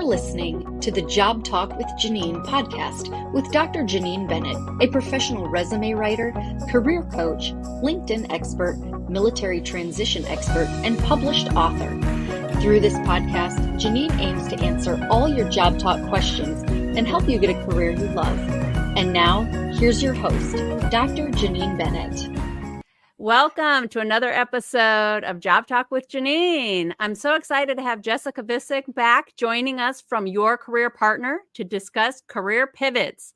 You're listening to the Job Talk with Jeannine podcast with Dr. Jeannine Bennett, a professional resume writer, career coach, LinkedIn expert, military transition expert, and published author. Through this podcast, Jeannine aims to answer all your job talk questions and help you get a career you love. And now, here's your host, Dr. Jeannine Bennett. Welcome to another episode of Job Talk with Jeannine. I'm so excited to have Jessica Visek back joining us from Your Career Partner to discuss career pivots.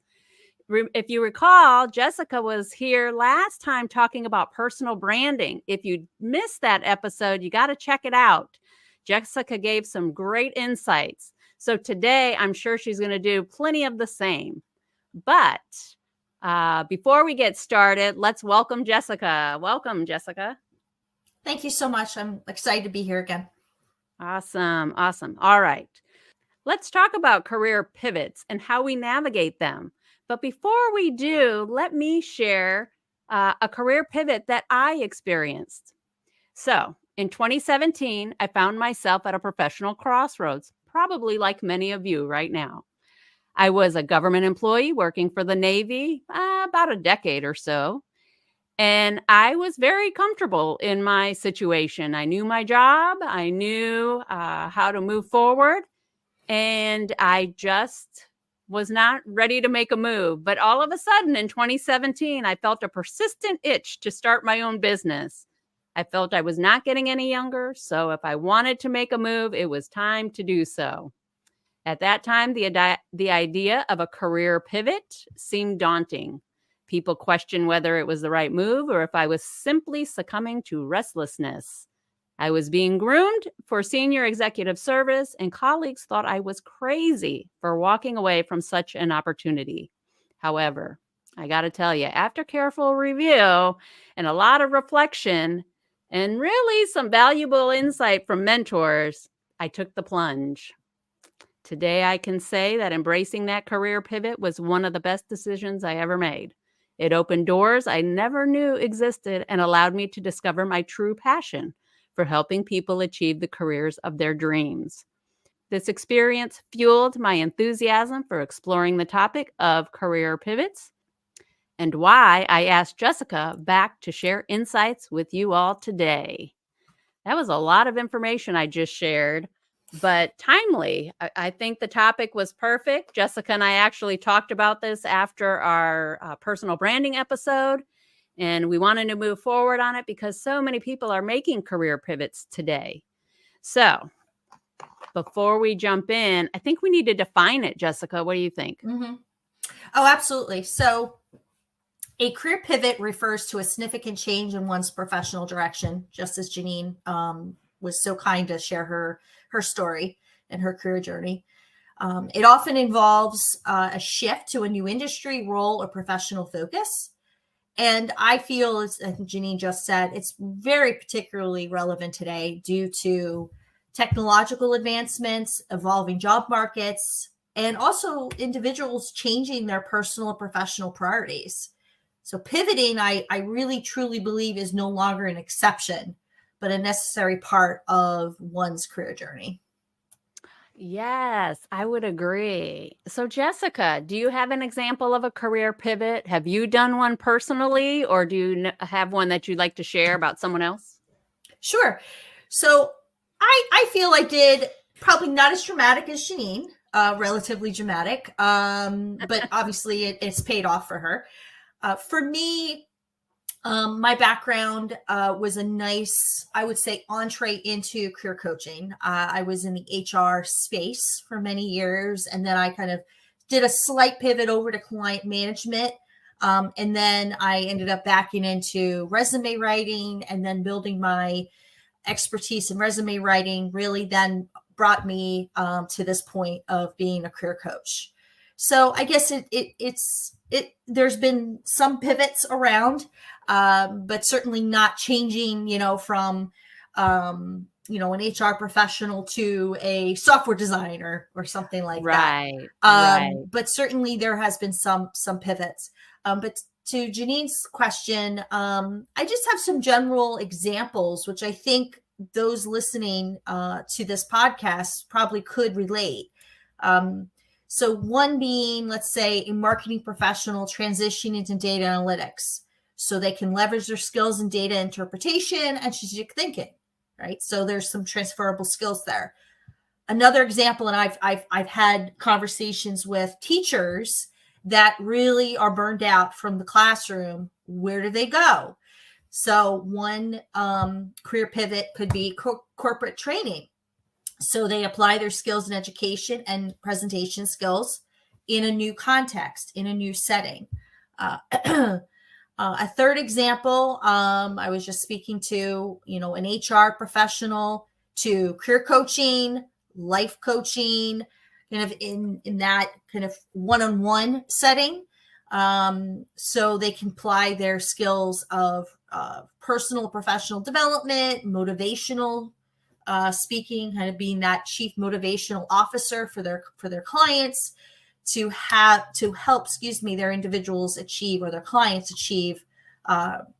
If you recall, Jessica was here last time talking about personal branding. If you missed that episode, you got to check it out. Jessica gave some great insights. So today, I'm sure she's going to do plenty of the same. But before we get started, let's welcome Jessica. Welcome, Jessica. Thank you so much. I'm excited to be here again. Awesome. All right. Let's talk about career pivots and how we navigate them. But before we do, let me share a career pivot that I experienced. So in 2017, I found myself at a professional crossroads, probably like many of you right now. I was a government employee working for the Navy about a decade or so, and I was very comfortable in my situation. I knew my job, I knew how to move forward, and I just was not ready to make a move. But all of a sudden in 2017, I felt a persistent itch to start my own business. I felt I was not getting any younger, so if I wanted to make a move, it was time to do so. At that time, the idea of a career pivot seemed daunting. People questioned whether it was the right move or if I was simply succumbing to restlessness. I was being groomed for senior executive service, and colleagues thought I was crazy for walking away from such an opportunity. However, I got to tell you, after careful review and a lot of reflection and really some valuable insight from mentors, I took the plunge. Today, I can say that embracing that career pivot was one of the best decisions I ever made. It opened doors I never knew existed and allowed me to discover my true passion for helping people achieve the careers of their dreams. This experience fueled my enthusiasm for exploring the topic of career pivots and why I asked Jessica back to share insights with you all today. That was a lot of information I just shared, but timely. I think the topic was perfect. Jessica and I actually talked about this after our personal branding episode, and we wanted to move forward on it because so many people are making career pivots today. So before we jump in, I think we need to define it, Jessica. What do you think? Mm-hmm. Oh, absolutely. So a career pivot refers to a significant change in one's professional direction, just as Jeannine was so kind to share her story and her career journey. It often involves a shift to a new industry, role, or professional focus. And I feel, as I think Jeannine just said, it's very particularly relevant today due to technological advancements, evolving job markets, and also individuals changing their personal and professional priorities. So pivoting, I really truly believe, is no longer an exception, but a necessary part of one's career journey. Yes, I would agree. So Jessica, do you have an example of a career pivot? Have you done one personally, or do you have one that you'd like to share about someone else? Sure. So I feel I did probably not as dramatic as Jeannine, relatively dramatic, but obviously it's paid off for her. For me, my background was a nice, I would say, entree into career coaching. I was in the HR space for many years, and then I kind of did a slight pivot over to client management. And then I ended up backing into resume writing, and then building my expertise in resume writing really then brought me to this point of being a career coach. So I guess there's been some pivots around, but certainly not changing, from, an HR professional to a software designer or something like that. Right. But certainly there has been some pivots. But to Jeannine's question, I just have some general examples, which I think those listening to this podcast probably could relate. So one being, let's say, a marketing professional transitioning into data analytics, so they can leverage their skills in data interpretation and strategic thinking, right? So there's some transferable skills there. Another example, and I've had conversations with teachers that really are burned out from the classroom. Where do they go? So one career pivot could be corporate training. So they apply their skills in education and presentation skills in a new context, in a new setting. A third example, I was just speaking to, an HR professional, to career coaching, life coaching, kind of in that kind of one-on-one setting. So they can apply their skills of personal, professional development, motivational speaking, kind of being that chief motivational officer for their clients, to help their individuals achieve, or their clients achieve,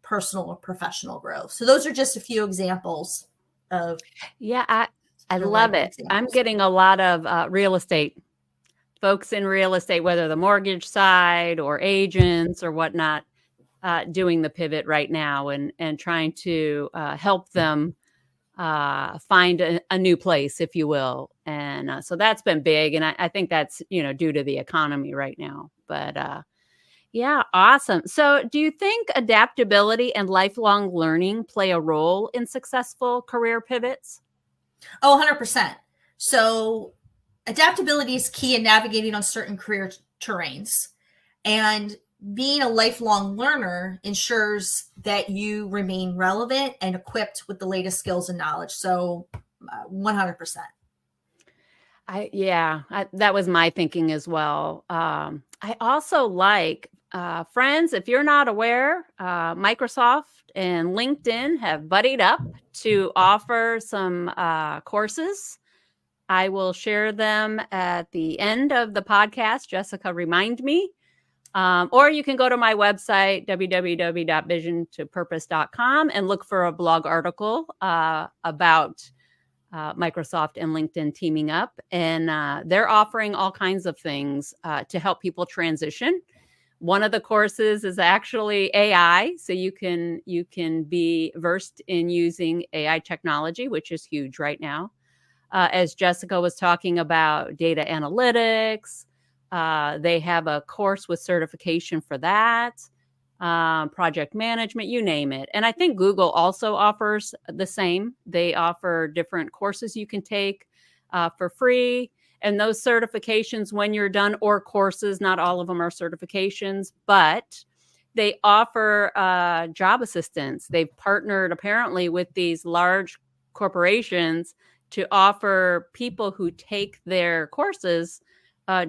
personal or professional growth. So those are just a few examples of. Yeah, I love it. I'm getting a lot of real estate folks in real estate, whether the mortgage side or agents or whatnot, doing the pivot right now and trying to help them find a new place, if you will. And so that's been big. And I think that's, due to the economy right now. But yeah, awesome. So do you think adaptability and lifelong learning play a role in successful career pivots? Oh, 100%. So adaptability is key in navigating on certain career terrains. And being a lifelong learner ensures that you remain relevant and equipped with the latest skills and knowledge. So 100%. That was my thinking as well. I also like, friends, if you're not aware, Microsoft and LinkedIn have buddied up to offer some courses. I will share them at the end of the podcast. Jessica, remind me. Or you can go to my website, www.visiontopurpose.com, and look for a blog article about Microsoft and LinkedIn teaming up. And they're offering all kinds of things to help people transition. One of the courses is actually AI. So you can be versed in using AI technology, which is huge right now. As Jessica was talking about, data analytics. They have a course with certification for that, project management, you name it. And I think Google also offers the same. They offer different courses you can take for free. And those certifications, when you're done, or courses, not all of them are certifications, but they offer job assistance. They've partnered apparently with these large corporations to offer people who take their courses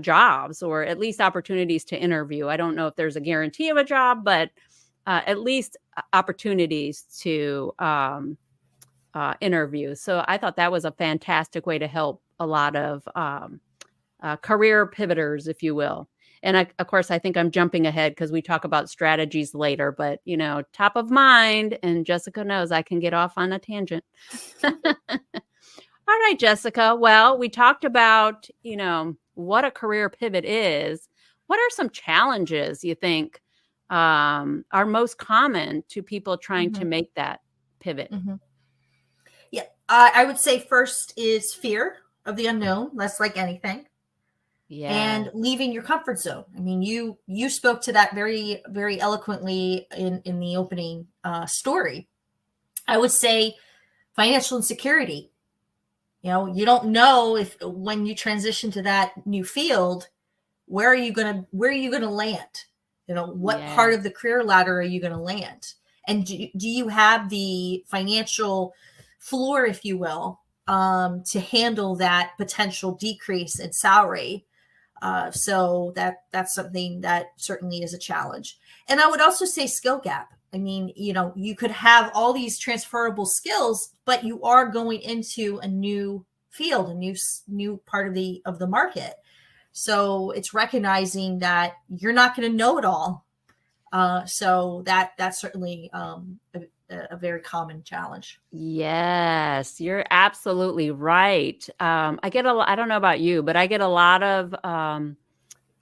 jobs, or at least opportunities to interview. I don't know if there's a guarantee of a job, but at least opportunities to interview. So I thought that was a fantastic way to help a lot of career pivoters, if you will. And of course, I think I'm jumping ahead because we talk about strategies later, but top of mind, and Jessica knows I can get off on a tangent. All right, Jessica. Well, we talked about, what a career pivot is. What are some challenges you think are most common to people trying to make that pivot? Yeah, I would say first is fear of the unknown. That's like anything. Yeah. And leaving your comfort zone. I mean, you spoke to that very, very eloquently in the opening story. I would say financial insecurity. You don't know if when you transition to that new field, where are you gonna land? What part of the career ladder are you gonna land? And do you have the financial floor, if you will, to handle that potential decrease in salary? So that's something that certainly is a challenge. And I would also say skill gap. I mean, you could have all these transferable skills, but you are going into a new field, a new part of the market. So it's recognizing that you're not going to know it all. So that's certainly a very common challenge. Yes, you're absolutely right. I don't know about you, but I get a lot of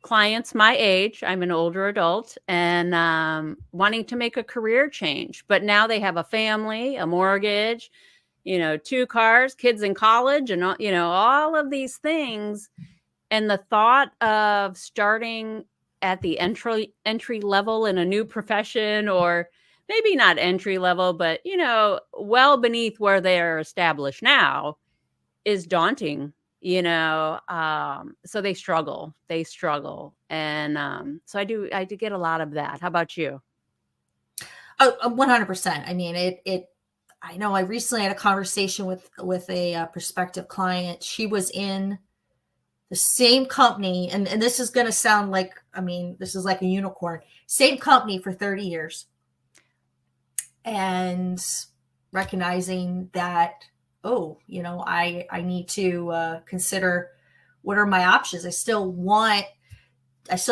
clients my age. I'm an older adult and wanting to make a career change, but now they have a family, a mortgage, 2 cars, kids in college, and all of these things. And the thought of starting at the entry level in a new profession, or maybe not entry level, but well beneath where they're established now, is daunting. So they struggle. And so I do get a lot of that. How about you? Oh, 100%. I mean, I know I recently had a conversation with a prospective client. She was in the same company, and this is going to sound like, I mean, this is like a unicorn, same company for 30 years. And recognizing that, I need to consider what are my options. I still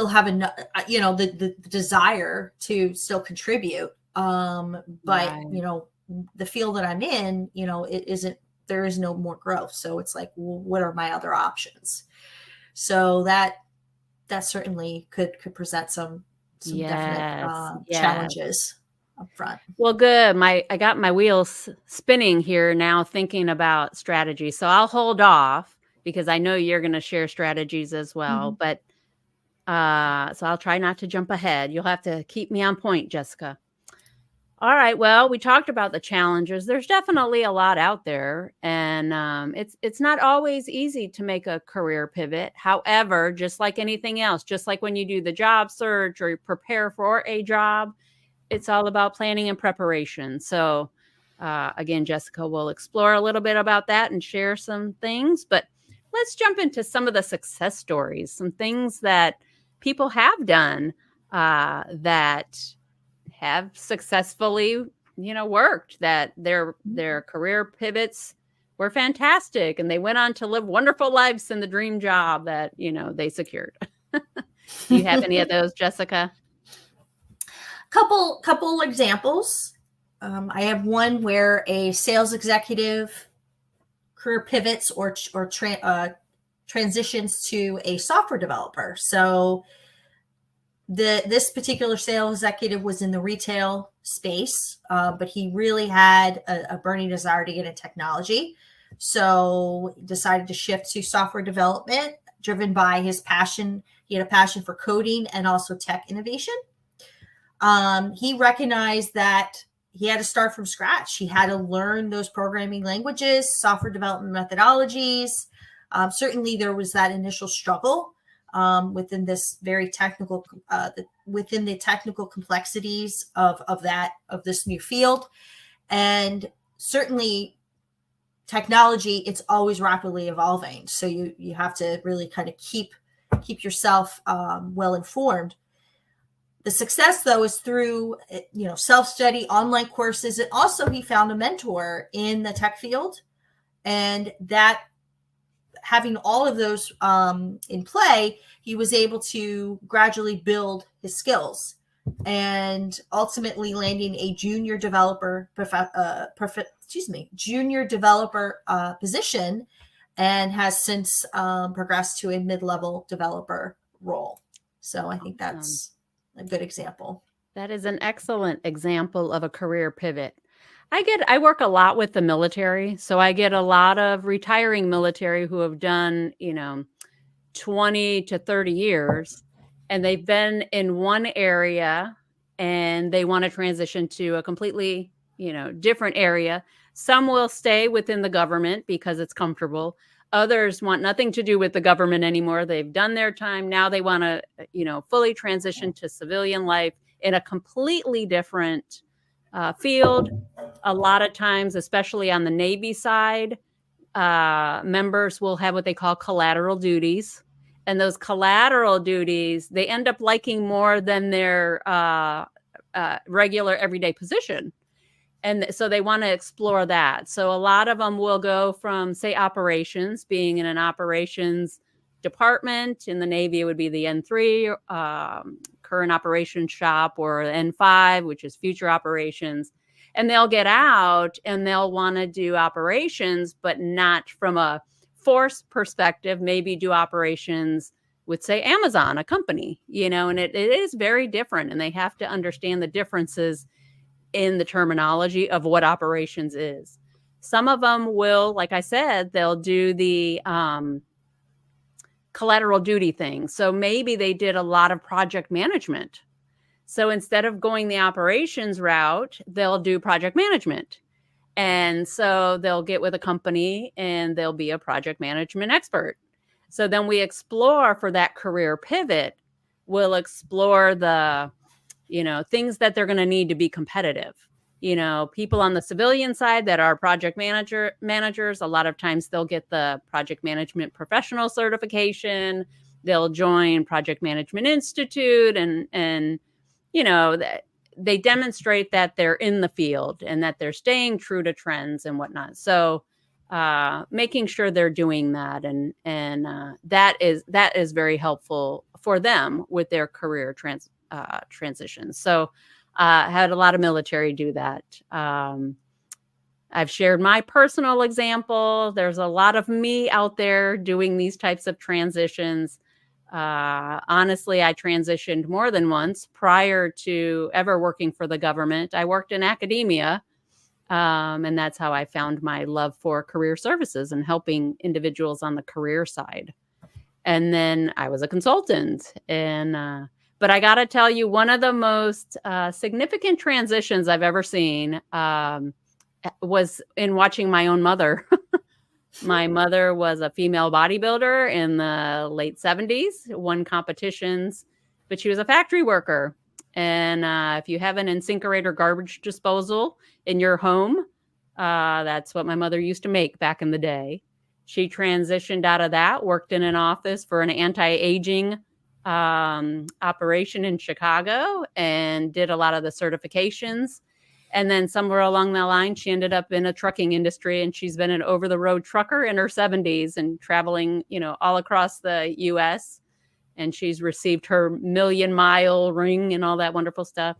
have the desire to still contribute. But, Right. the field that I'm in, there is no more growth. So it's like, well, what are my other options? So that certainly could present some definite Yes. challenges up front. Well, good. I got my wheels spinning here now, thinking about strategy. So I'll hold off because I know you're going to share strategies as well. Mhm. But so I'll try not to jump ahead. You'll have to keep me on point, Jessica. All right. Well, we talked about the challenges. There's definitely a lot out there, and it's not always easy to make a career pivot. However, just like anything else, just like when you do the job search or you prepare for a job, it's all about planning and preparation. So, again, Jessica will explore a little bit about that and share some things. But let's jump into some of the success stories, some things that people have done that have successfully, worked, that their career pivots were fantastic and they went on to live wonderful lives in the dream job that, they secured. Do you have any of those, Jessica? Couple examples. I have one where a sales executive career pivots or transitions to a software developer. So this particular sales executive was in the retail space, but he really had a burning desire to get in technology. So decided to shift to software development, driven by his passion. He had a passion for coding and also tech innovation. He recognized that he had to start from scratch. He had to learn those programming languages, software development methodologies. Certainly there was that initial struggle within this very technical, within the technical complexities of this new field. And certainly technology, it's always rapidly evolving. So you have to really kind of keep yourself well informed. The success, though, is through, self-study, online courses. And also he found a mentor in the tech field, and that having all of those in play, he was able to gradually build his skills and ultimately landing a junior developer position, and has since progressed to a mid-level developer role. So I think that's a good example. That is an excellent example of a career pivot. I work a lot with the military, so I get a lot of retiring military who have done, 20 to 30 years, and they've been in one area and they want to transition to a completely, different area. Some will stay within the government because it's comfortable. Others want nothing to do with the government anymore. They've done their time. Now they want to, fully transition to civilian life in a completely different field. A lot of times, especially on the Navy side, members will have what they call collateral duties. And those collateral duties, they end up liking more than their regular everyday position. And so they want to explore that. So a lot of them will go from, say, operations, being in an operations department. In the Navy, it would be the N3, current operations shop, or N5, which is future operations. And they'll get out and they'll want to do operations, but not from a force perspective, maybe do operations with, say, Amazon, a company, and it is very different. And they have to understand the differences in the terminology of what operations is. Some of them will, like I said, they'll do the collateral duty thing. So maybe they did a lot of project management. So instead of going the operations route, they'll do project management. And so they'll get with a company and they'll be a project management expert. So then we explore for that career pivot, we'll explore the, things that they're going to need to be competitive. People on the civilian side that are project managers, a lot of times they'll get the project management professional certification. They'll join Project Management Institute and they demonstrate that they're in the field and that they're staying true to trends and whatnot. So making sure they're doing that and that is very helpful for them with their career transitions. So had a lot of military do that. I've shared my personal example. There's a lot of me out there doing these types of transitions. Honestly, I transitioned more than once prior to ever working for the government. I worked in academia, and that's how I found my love for career services and helping individuals on the career side. And then I was a consultant. But I got to tell you, one of the most significant transitions I've ever seen was in watching my own mother. My mother was a female bodybuilder in the late 70s, won competitions, but she was a factory worker. And if you have an incinerator garbage disposal in your home, that's what my mother used to make back in the day. She transitioned out of that, worked in an office for an anti-aging operation in Chicago and did a lot of the certifications. And then somewhere along the line, she ended up in a trucking industry, and she's been an over-the-road trucker in her 70s and traveling, all across the U.S. And she's received her 1,000,000-mile ring and all that wonderful stuff.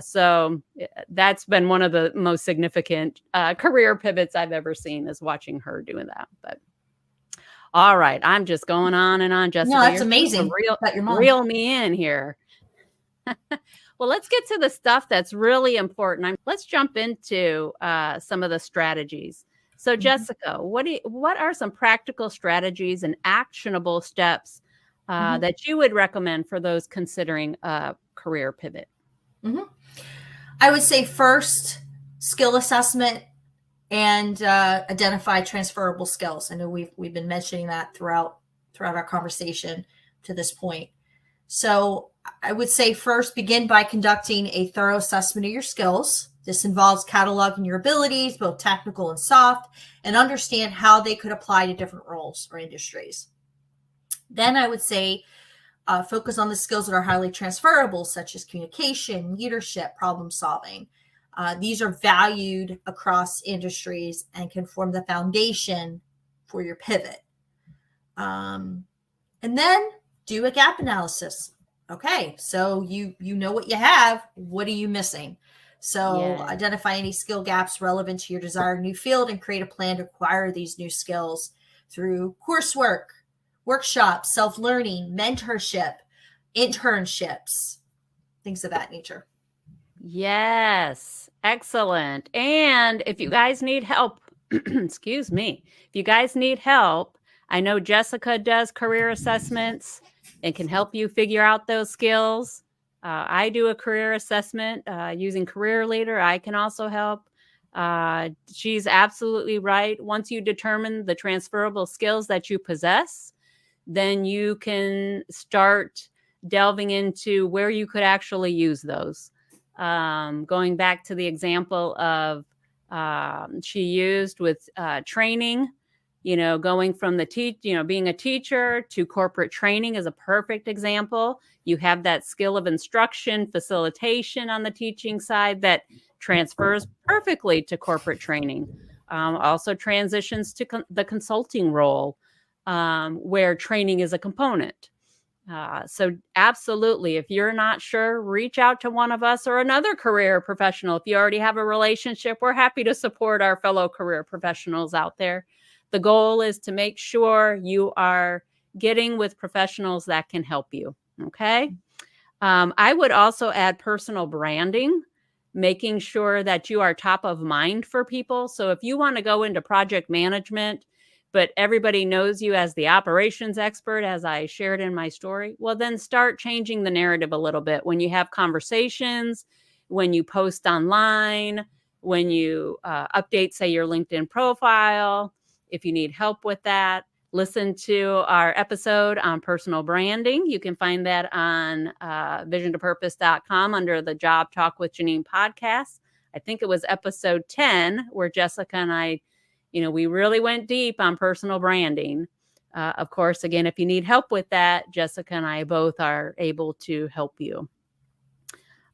So that's been one of the most significant career pivots I've ever seen, is watching her doing that. But all right, I'm just going on and on, Jessica. No, that's amazing. Reel me in here. Well, let's get to the stuff that's really important. Let's jump into some of the strategies. So, Jessica, what are some practical strategies and actionable steps that you would recommend for those considering a career pivot? I would say first, skill assessment and identify transferable skills. I know we've been mentioning that throughout our conversation to this point. So I would say first, begin by conducting a thorough assessment of your skills. This involves cataloging your abilities, both technical and soft, and understand how they could apply to different roles or industries. Then I would say focus on the skills that are highly transferable, such as communication, leadership, problem solving. These are valued across industries and can form the foundation for your pivot. And then do a gap analysis. Okay, so you know what you have. What are you missing? So identify any skill gaps relevant to your desired new field and create a plan to acquire these new skills through coursework, workshops, self-learning, mentorship, internships, things of that nature. Yes, excellent. And if you guys need help, excuse me, if you guys need help, I know Jessica does career assessments and can help you figure out those skills. I do a career assessment using Career Leader. I can also help. She's absolutely right. Once you determine the transferable skills that you possess, then you can start delving into where you could actually use those. Going back to the example of she used with training, going from being a teacher to corporate training is a perfect example. You have that skill of instruction, facilitation on the teaching side that transfers perfectly to corporate training. Also transitions to the consulting role, where training is a component. So absolutely, if you're not sure, reach out to one of us or another career professional. If you already have a relationship, we're happy to support our fellow career professionals out there. The goal is to make sure you are getting with professionals that can help you. Okay. I would also add personal branding, making sure that you are top of mind for people. So if you want to go into project management, but everybody knows you as the operations expert, as I shared in my story, well, then start changing the narrative a little bit. When you have conversations, when you post online, when you update, say, your LinkedIn profile, if you need help with that, listen to our episode on personal branding. You can find that on vision2purpose.com under the Job Talk with Jeannine podcast. I think it was episode 10 where Jessica and I, we really went deep on personal branding. Of course, again, if you need help with that, Jessica and I both are able to help you.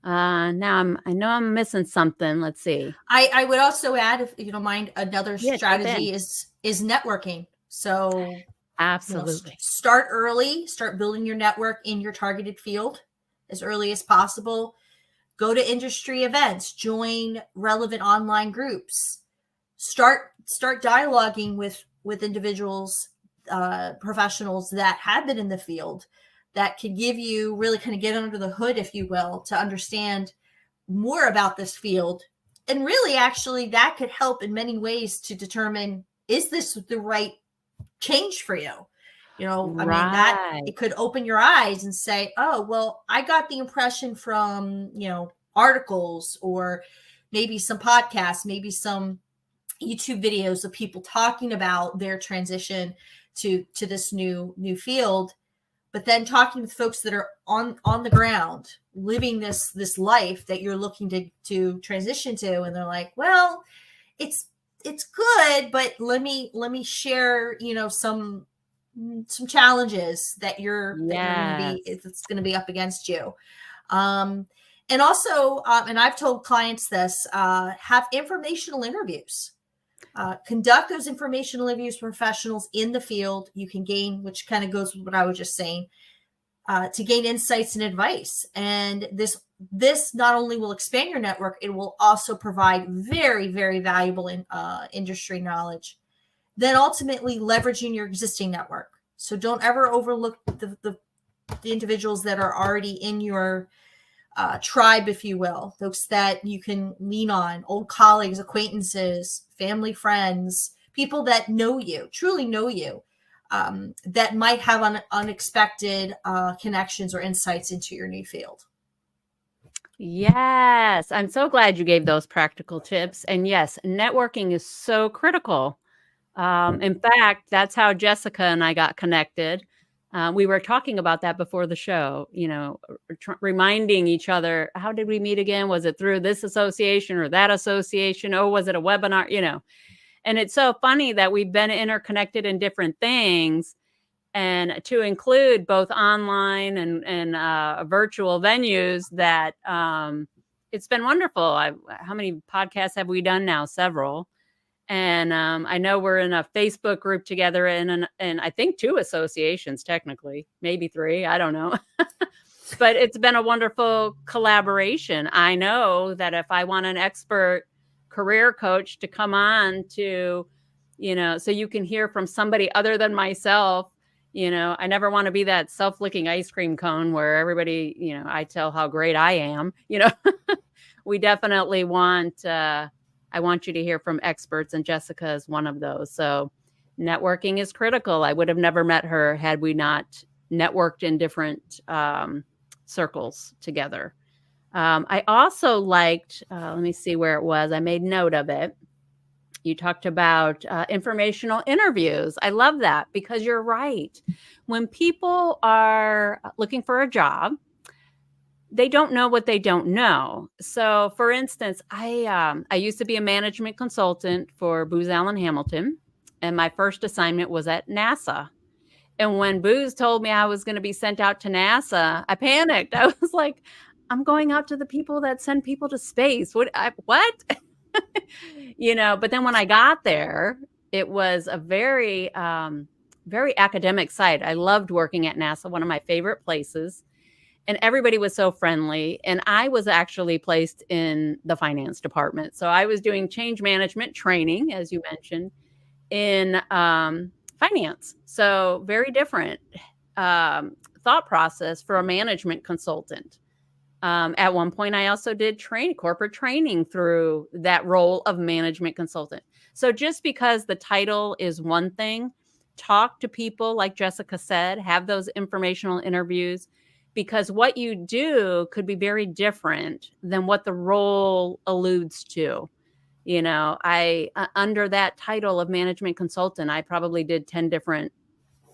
Now I know I'm missing something. Let's see. I would also add, if you don't mind, another strategy is networking. So absolutely, start early, start building your network in your targeted field as early as possible. Go to industry events, join relevant online groups, start dialoguing with individuals, professionals that have been in the field, that can give you, really kind of get under the hood, if you will, to understand more about this field. And really, actually, that could help in many ways to determine, is this the right change for you? I mean, that it could open your eyes and say, oh, well, I got the impression from, articles or maybe some podcasts, maybe some YouTube videos of people talking about their transition to this new field. But then talking with folks that are on the ground, living this life that you're looking to transition to, and they're like, well, it's good, but let me share, some challenges that you're going to be up against you. And also, and I've told clients this, have informational interviews. Conduct those informational interviews with professionals in the field. You can gain, which kind of goes with what I was just saying, to gain insights and advice. And this not only will expand your network, it will also provide very, very valuable industry knowledge. Then ultimately leveraging your existing network. So don't ever overlook the individuals that are already in your tribe, if you will, folks that you can lean on, old colleagues, acquaintances, family, friends, people that know you, truly know you, that might have unexpected connections or insights into your new field. Yes, I'm so glad you gave those practical tips. And yes, networking is so critical. In fact, that's how Jessica and I got connected. We were talking about that before the show, reminding each other, how did we meet again? Was it through this association or that association? Oh, was it a webinar? And it's so funny that we've been interconnected in different things, and to include both online and virtual venues, that it's been wonderful. How many podcasts have we done now? Several. And I know we're in a Facebook group together and I think 2 associations, technically, maybe 3. I don't know. But it's been a wonderful collaboration. I know that if I want an expert career coach to come on to, so you can hear from somebody other than myself, I never want to be that self-licking ice cream cone where everybody, I tell how great I am. We definitely want I want you to hear from experts, and Jessica is one of those. So networking is critical. I would have never met her had we not networked in different circles together. I also liked, let me see where it was. I made note of it. You talked about informational interviews. I love that, because you're right. When people are looking for a job, they don't know what they don't know. So, for instance, I used to be a management consultant for Booz Allen Hamilton, and my first assignment was at NASA. And when Booz told me I was going to be sent out to NASA, I panicked. I was like, I'm going out to the people that send people to space. What? But then when I got there, it was a very very academic side. I loved working at NASA, one of my favorite places. And everybody was so friendly. And I was actually placed in the finance department. So I was doing change management training, as you mentioned, in finance. So very different thought process for a management consultant. At one point, I also did corporate training through that role of management consultant. So just because the title is one thing, talk to people, like Jessica said, have those informational interviews, because what you do could be very different than what the role alludes to. You know, under that title of management consultant, I probably did 10 different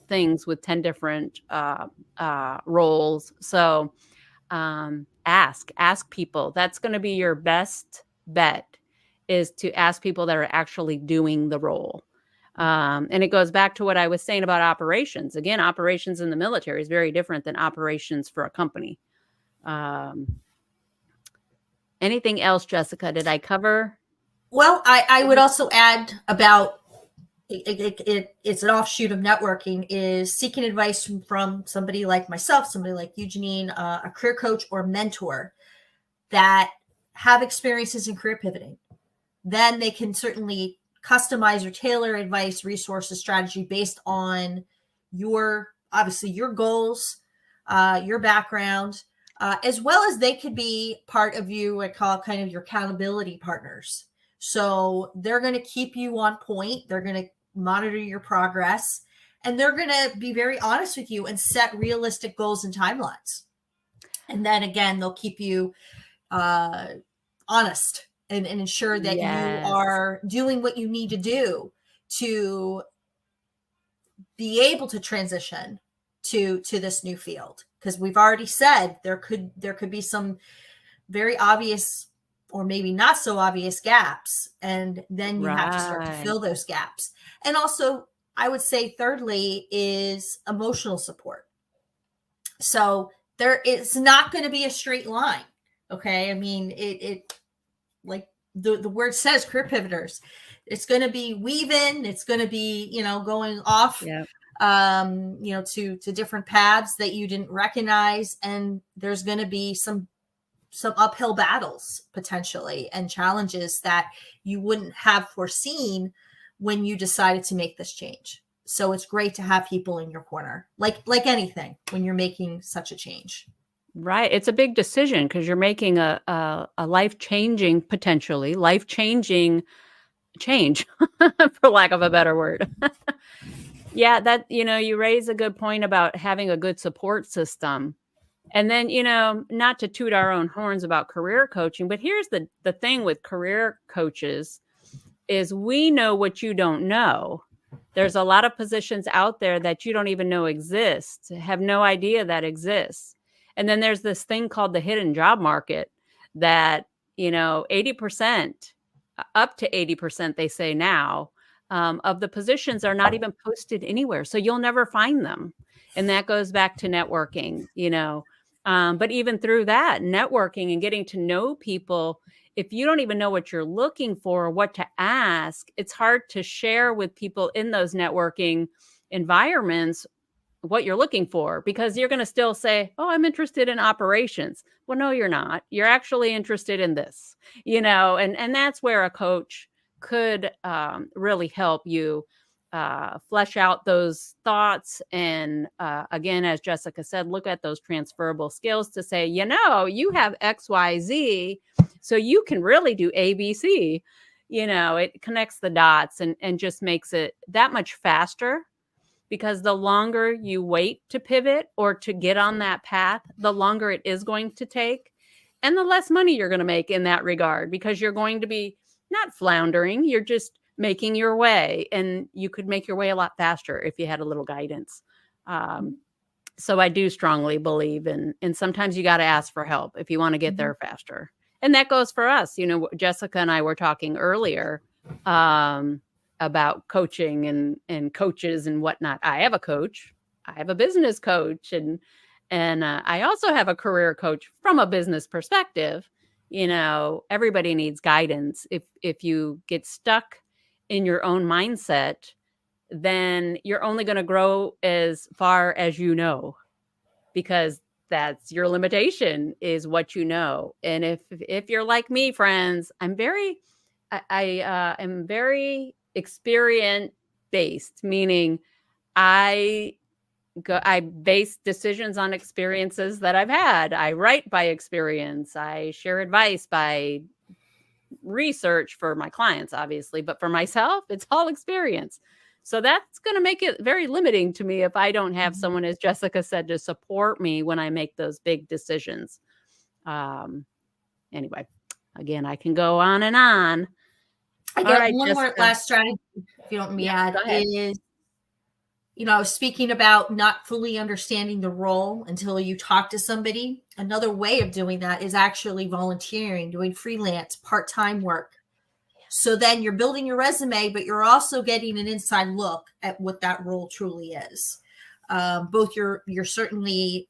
things with 10 different roles. So ask people. That's going to be your best bet, is to ask people that are actually doing the role. And it goes back to what I was saying about operations. Again, operations in the military is very different than operations for a company. Anything else, Jessica? Did I cover? Well, I would also add about it's an offshoot of networking, is seeking advice from somebody like myself, somebody like you, Jeannine, a career coach or mentor that have experiences in career pivoting. Then they can certainly customize or tailor advice, resources, strategy based on obviously your goals, your background, as well as they could be part of you. I call kind of your accountability partners. So they're going to keep you on point. They're going to monitor your progress, and they're going to be very honest with you and set realistic goals and timelines. And then again, they'll keep you honest and ensure that Yes. you are doing what you need to do to be able to transition to this new field. Because we've already said there could be some very obvious or maybe not so obvious gaps, and then you have to start to fill those gaps. And also, I would say thirdly is emotional support. So it's not going to be a straight line. Okay. I mean, it like the word says, career pivoters, it's going to be weaving. It's going to be, going off, to different paths that you didn't recognize. And there's going to be some uphill battles potentially, and challenges that you wouldn't have foreseen when you decided to make this change. So it's great to have people in your corner, like anything, when you're making such a change. Right. It's a big decision because you're making a life-changing, potentially life-changing change, for lack of a better word. Yeah, that, you raise a good point about having a good support system. And then, not to toot our own horns about career coaching, but here's the thing with career coaches is we know what you don't know. There's a lot of positions out there that you don't even know exist, have no idea that exists. And then there's this thing called the hidden job market that, 80%, up to 80%, they say now, of the positions are not even posted anywhere. So you'll never find them. And that goes back to networking, but even through that, networking and getting to know people, if you don't even know what you're looking for or what to ask, it's hard to share with people in those networking environments what you're looking for, because you're going to still say, oh, I'm interested in operations. Well, no, you're not. You're actually interested in this, and that's where a coach could really help you flesh out those thoughts. And again, as Jessica said, look at those transferable skills to say, you have X, Y, Z, so you can really do A, B, C. It connects the dots and just makes it that much faster, because the longer you wait to pivot or to get on that path, the longer it is going to take, and the less money you're going to make in that regard, because you're going to be not floundering, you're just making your way, and you could make your way a lot faster if you had a little guidance. So I do strongly believe and sometimes you got to ask for help if you want to get there faster. And that goes for us. Jessica and I were talking earlier about coaching and coaches and whatnot. I have a coach, I have a business coach, and I also have a career coach from a business perspective. Everybody needs guidance. If you get stuck in your own mindset, then you're only going to grow as far as you know, because that's your limitation, is what you know. And if you're like me, friends, I am very experience based, meaning I base decisions on experiences that I've had. I write by experience. I share advice by research for my clients, obviously, but for myself, it's all experience. So that's going to make it very limiting to me if I don't have someone, as Jessica said, to support me when I make those big decisions. Anyway, again, I can go on and on. I got one more last strategy, if you don't mind me add, is, I was speaking about not fully understanding the role until you talk to somebody. Another way of doing that is actually volunteering, doing freelance, part-time work. So then you're building your resume, but you're also getting an inside look at what that role truly is. Both you're certainly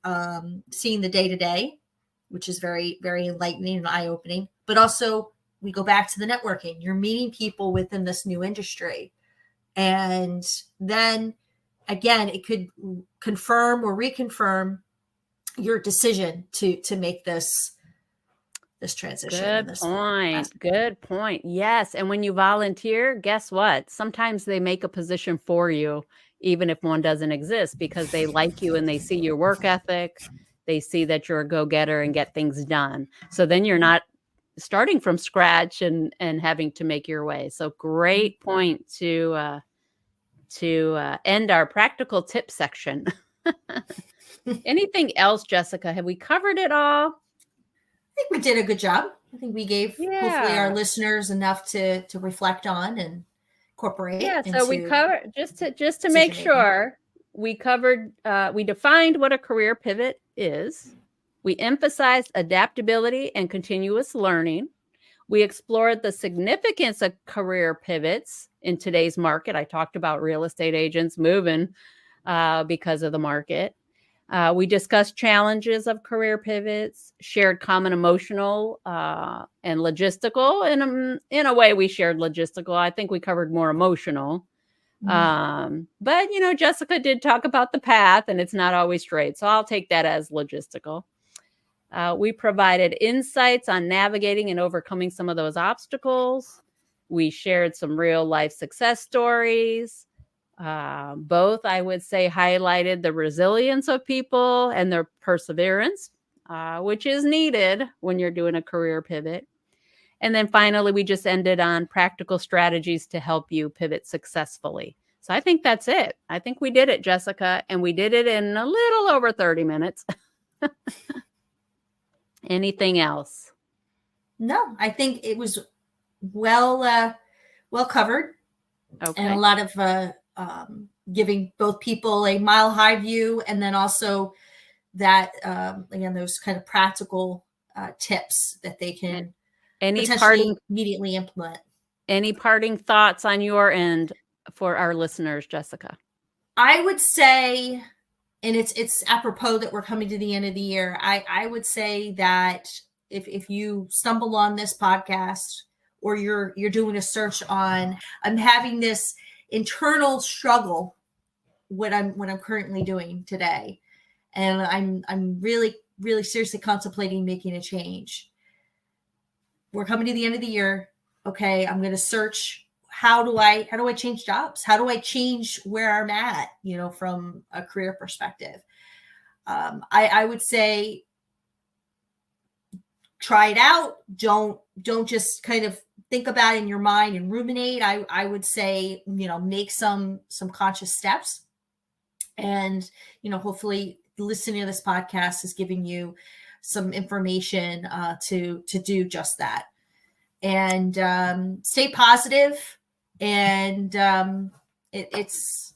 seeing the day-to-day, which is very, very enlightening and eye-opening, but also we go back to the networking. You're meeting people within this new industry. And then again, it could confirm or reconfirm your decision to make this transition. Good point. Yes. And when you volunteer, guess what? Sometimes they make a position for you, even if one doesn't exist, because they like you and they see your work ethic. They see that you're a go-getter and get things done. So then you're not starting from scratch and having to make your way. So great point to end our practical tip section. Anything else, Jessica? Have we covered it all? I think we did a good job. I think we gave hopefully our listeners enough to reflect on and incorporate. Yeah, so we covered, just to make sure, we covered, we defined what a career pivot is. We emphasized adaptability and continuous learning. We explored the significance of career pivots in today's market. I talked about real estate agents moving because of the market. We discussed challenges of career pivots, shared common emotional and logistical. In a way, we shared logistical. I think we covered more emotional. But, Jessica did talk about the path, and it's not always straight. So I'll take that as logistical. We provided insights on navigating and overcoming some of those obstacles. We shared some real life success stories. Both, I would say, highlighted the resilience of people and their perseverance, which is needed when you're doing a career pivot. And then finally, we just ended on practical strategies to help you pivot successfully. So I think that's it. I think we did it, Jessica, and we did it in a little over 30 minutes. Anything else? No, I think it was well covered. Okay. And a lot of giving both people a mile high view, and then also that again, those kind of practical tips that they can immediately implement. Any parting thoughts on your end for our listeners, Jessica? I would say, and it's apropos that we're coming to the end of the year, I would say that if you stumble on this podcast, or you're doing a search on, I'm having this internal struggle, what I'm currently doing today, and I'm really, really seriously contemplating making a change. We're coming to the end of the year. Okay, I'm going to search, how do I change jobs? How do I change where I'm at, from a career perspective? I would say try it out. Don't just kind of think about it in your mind and ruminate. I would say, make some conscious steps, and, hopefully listening to this podcast is giving you some information to do just that. And stay positive. And it's,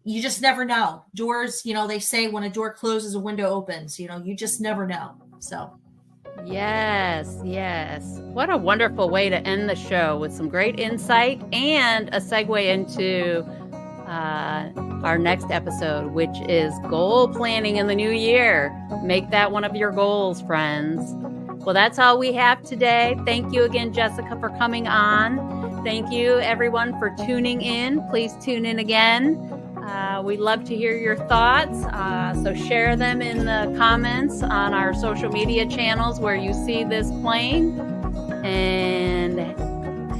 you just never know. Doors, they say when a door closes, a window opens. You just never know. So. Yes. What a wonderful way to end the show, with some great insight and a segue into our next episode, which is goal planning in the new year. Make that one of your goals, friends. Well, that's all we have today. Thank you again, Jessica, for coming on. Thank you, everyone, for tuning in. Please tune in again. We love to hear your thoughts. So share them in the comments on our social media channels where you see this playing. And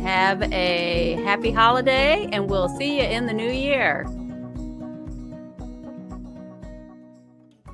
have a happy holiday, and we'll see you in the new year.